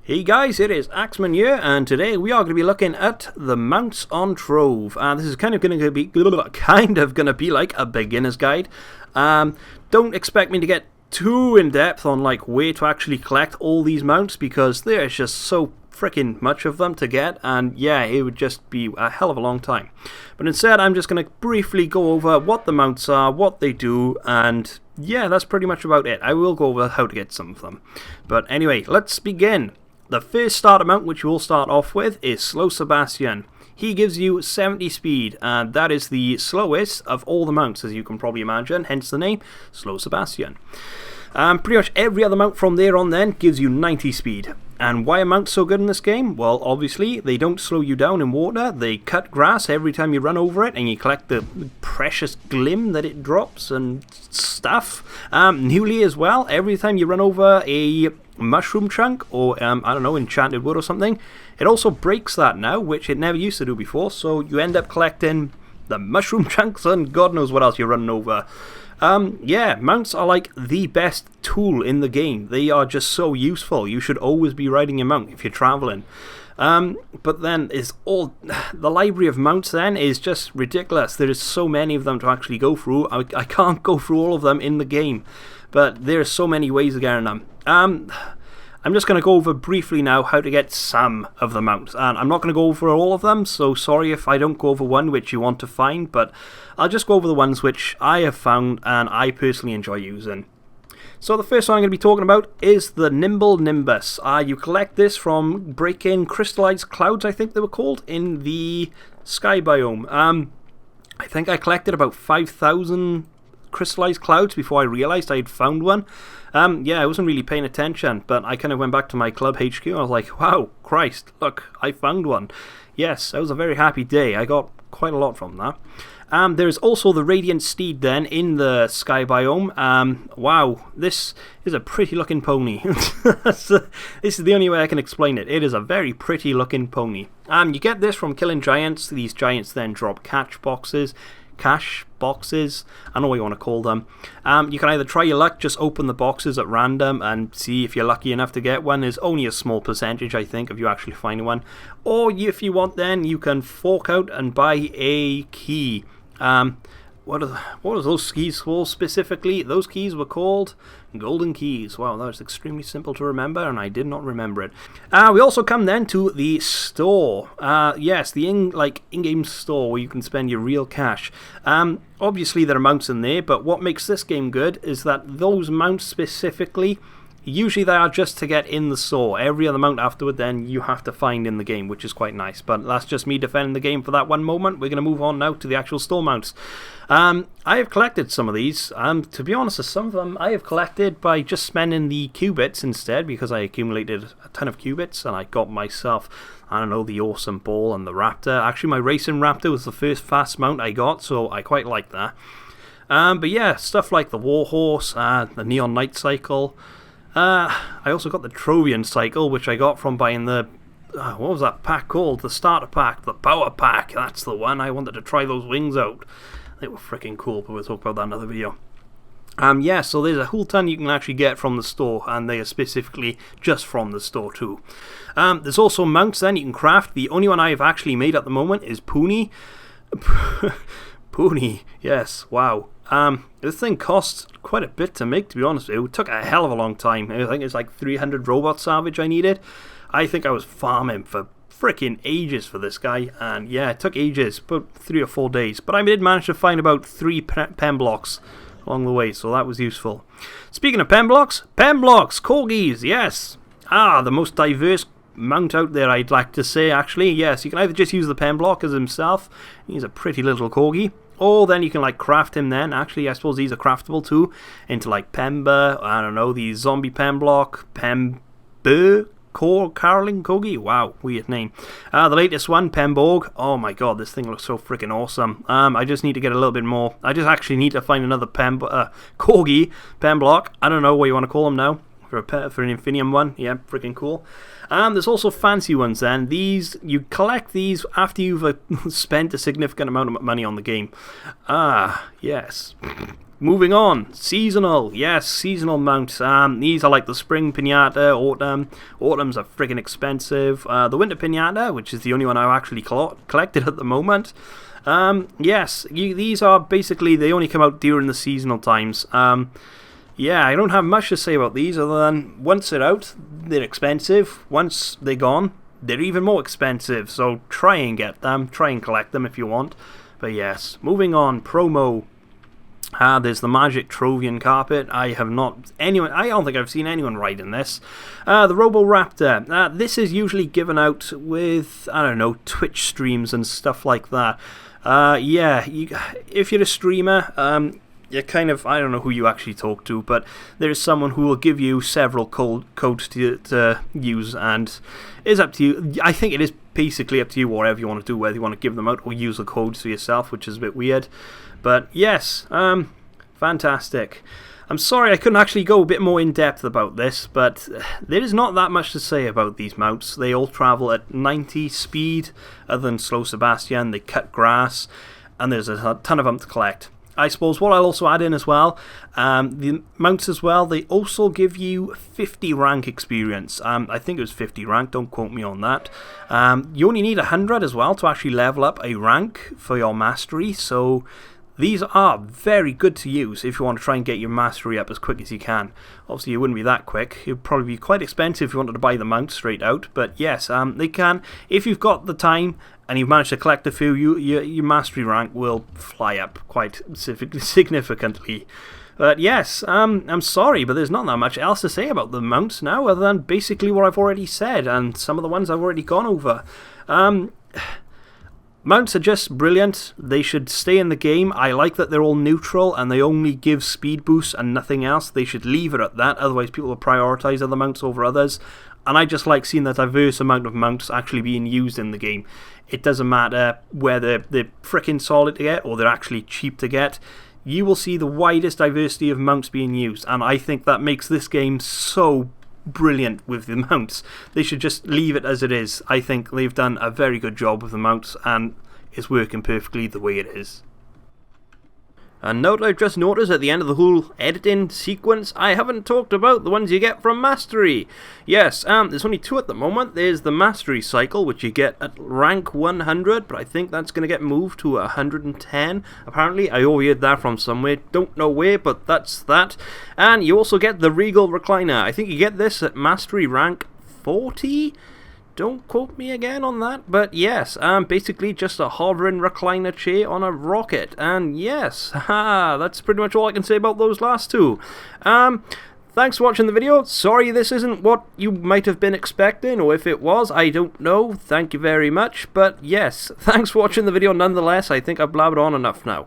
Hey guys, it is Axeman here, and today we are going to be looking at the mounts on Trove. This is kind of going to be like a beginner's guide. Don't expect me to get too in depth on like where to actually collect all these mounts, because there's just so freaking much of them to get, and yeah, it would just be a hell of a long time. But instead, I'm just going to briefly go over what the mounts are, what they do, and yeah, that's pretty much about it. I will go over how to get some of them. But anyway, let's begin. The first starter mount which you will start off with is Slow Sebastian. He gives you 70 speed, and that is the slowest of all the mounts, as you can probably imagine, hence the name, Slow Sebastian. Pretty much every other mount from there on then gives you 90 speed. And why are mounts so good in this game? Well, obviously, they don't slow you down in water, they cut grass every time you run over it, and you collect the precious glim that it drops and stuff. Newly as well, every time you run over a mushroom chunk or I don't know, enchanted wood or something, it also breaks that now, which it never used to do before, so you end up collecting the mushroom chunks and God knows what else you're running over. Yeah, mounts are like the best tool in the game. They are just so useful. You should always be riding your mount if you're traveling. But then the library of mounts then is just ridiculous. There is so many of them to actually go through. I can't go through all of them in the game, but there are so many ways of getting them. I'm just going to go over briefly now how to get some of the mounts, and I'm not going to go over all of them, so sorry if I don't go over one which you want to find, but I'll just go over the ones which I have found and I personally enjoy using. So the first one I'm going to be talking about is the Nimble Nimbus. You collect this from breaking crystallized clouds, I think they were called, in the sky biome. I think I collected about 5,000 crystallized clouds before I realized I had found one. Yeah, I wasn't really paying attention, but I kind of went back to my club HQ and I was like, wow, Christ, look, I found one. Yes, that was a very happy day. I got quite a lot from that. There's also the Radiant Steed then in the sky biome. Wow, this is a pretty looking pony. This is the only way I can explain it. It is a very pretty looking pony. You get this from killing giants. These giants then drop cash boxes, I don't know what you want to call them. You can either try your luck, just open the boxes at random and see if you're lucky enough to get one. There's only a small percentage, I think, of you actually finding one. Or if you want, then you can fork out and buy a key. What are those keys for specifically? Those keys were called golden keys. Wow, that was extremely simple to remember, and I did not remember it. We also come then to the store. Yes, the in-game store where you can spend your real cash. Obviously there are mounts in there, but what makes this game good is that those mounts specifically, usually they are just to get in the store. Every other mount afterward then you have to find in the game, which is quite nice. But that's just me defending the game for that one moment. We're going to move on now to the actual store mounts. I have collected some of these. To be honest, some of them I have collected by just spending the qubits instead, because I accumulated a ton of qubits and I got myself, I don't know, the awesome ball and the raptor. Actually, my racing raptor was the first fast mount I got, so I quite like that. But yeah, stuff like the warhorse, the neon night cycle. I also got the Trovian cycle, which I got from buying the, what was that pack called? The starter pack, the power pack. That's the one. I wanted to try those wings out. They were freaking cool, but we'll talk about that in another video. Yeah, so there's a whole ton you can actually get from the store, and they are specifically just from the store too. There's also mounts then you can craft. The only one I've actually made at the moment is Pony. Pony, yes, wow. This thing costs quite a bit to make, to be honest with you. It took a hell of a long time. I think it's like 300 robot salvage I needed. I think I was farming for freaking ages for this guy, and yeah, it took ages, about 3 or 4 days. But I did manage to find about 3 pen blocks along the way, so that was useful. Speaking of pen blocks, corgis, yes. The most diverse mount out there, I'd like to say, actually. Yes, you can either just use the pen block as himself. He's a pretty little corgi. Or then you can like craft him then. Actually, I suppose these are craftable too. Into like Pemba, I don't know, the zombie pen block, Pember, Caroling Corgi. Wow, weird name. The latest one, Pemborg. Oh my god, this thing looks so freaking awesome. I just need to get a little bit more. I just actually need to find another Corgi pen block. I don't know what you want to call them now. for an Infinium one. Yeah, freaking cool. There's also fancy ones then. These, you collect these after you've spent a significant amount of money on the game. Yes. Moving on, seasonal. Yes, seasonal mounts. These are like the spring pinata, autumn. Autumn's are friggin' expensive. The winter pinata, which is the only one I've actually collected at the moment. Yes, these are basically, they only come out during the seasonal times. Yeah, I don't have much to say about these other than once they're out, they're expensive. Once they're gone, they're even more expensive. So try and get them, try and collect them if you want. But yes, moving on, promo. There's the Magic Trovian carpet. I don't think I've seen anyone riding this. The Roboraptor. This is usually given out with, I don't know, Twitch streams and stuff like that. Yeah, if you're a streamer, you're kind of, I don't know who you actually talk to, but there's someone who will give you several codes to use, and it's up to you. I think it is basically up to you, whatever you want to do, whether you want to give them out or use the codes for yourself, which is a bit weird. But yes, fantastic. I'm sorry I couldn't actually go a bit more in depth about this, but there is not that much to say about these mounts. They all travel at 90 speed, other than Slow Sebastian. They cut grass, and there's a ton of them to collect. I suppose what I'll also add in as well, the mounts as well, they also give you 50 rank experience. I think it was 50 rank, don't quote me on that. You only need 100 as well to actually level up a rank for your mastery, so these are very good to use if you want to try and get your mastery up as quick as you can. Obviously, it wouldn't be that quick. It would probably be quite expensive if you wanted to buy the mount straight out. But yes, they can. If you've got the time and you've managed to collect a few, your mastery rank will fly up quite significantly. But yes, I'm sorry, but there's not that much else to say about the mounts now, other than basically what I've already said, and some of the ones I've already gone over. Mounts are just brilliant. They should stay in the game. I like that they're all neutral and they only give speed boosts and nothing else. They should leave it at that, otherwise people will prioritise other mounts over others. And I just like seeing the diverse amount of mounts actually being used in the game. It doesn't matter whether they're freaking solid to get or they're actually cheap to get. You will see the widest diversity of mounts being used, and I think that makes this game so brilliant with the mounts. They should just leave it as it is. I think they've done a very good job with the mounts and it's working perfectly the way it is. A note I've just noticed at the end of the whole editing sequence, I haven't talked about the ones you get from Mastery. Yes, there's only two at the moment. There's the Mastery Cycle, which you get at rank 100, but I think that's going to get moved to 110. Apparently, I overheard that from somewhere. Don't know where, but that's that. And you also get the Regal Recliner. I think you get this at Mastery rank 40? Don't quote me again on that, but yes, basically just a hovering recliner chair on a rocket, and yes, that's pretty much all I can say about those last two. Thanks for watching the video. Sorry this isn't what you might have been expecting, or if it was, I don't know. Thank you very much, but yes, thanks for watching the video nonetheless. I think I've blabbered on enough now.